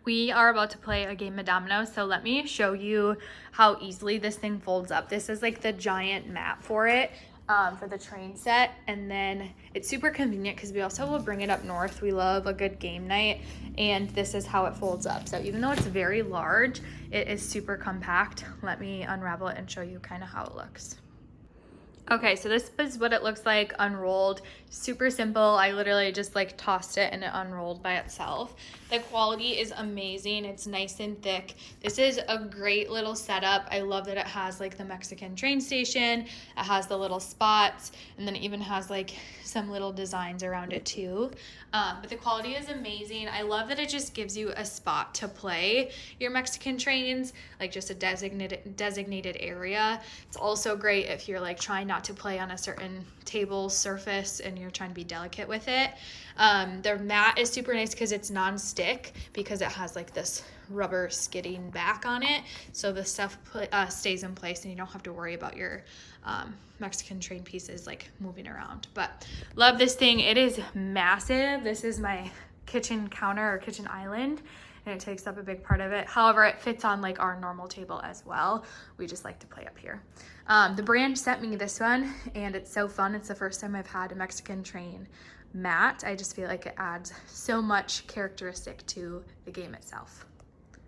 We are about to play a game of dominoes, so let me show you how easily this thing folds up. This is like the giant mat for it, for the train set, and then it's super convenient because we also will bring it up north. We love a good game night, and this is how it folds up. So even though it's very large, it is super compact. Let me unravel it and show you kind of how it looks. Okay, so this is what it looks like unrolled. Super simple. I literally just like tossed it and it unrolled by itself. The quality is amazing. It's nice and thick. This is a great little setup. I love that it has like the Mexican train station. It has the little spots, and then it even has like some little designs around it too. But the quality is amazing. I love that it just gives you a spot to play your Mexican trains, like just a designated area. It's also great if you're like trying not to play on a certain table surface and you're trying to be delicate with it. The mat is super nice because it's non-stick, because it has like this rubber skidding back on it, so the stuff stays in place and you don't have to worry about your Mexican train pieces like moving around. But love this thing. It is massive. This is my kitchen counter or kitchen island, and it takes up a big part of it. However, it fits on like our normal table as well. We just like to play up here. The brand sent me this one, and it's so fun. It's the first time I've had a Mexican train mat. I just feel like it adds so much characteristic to the game itself.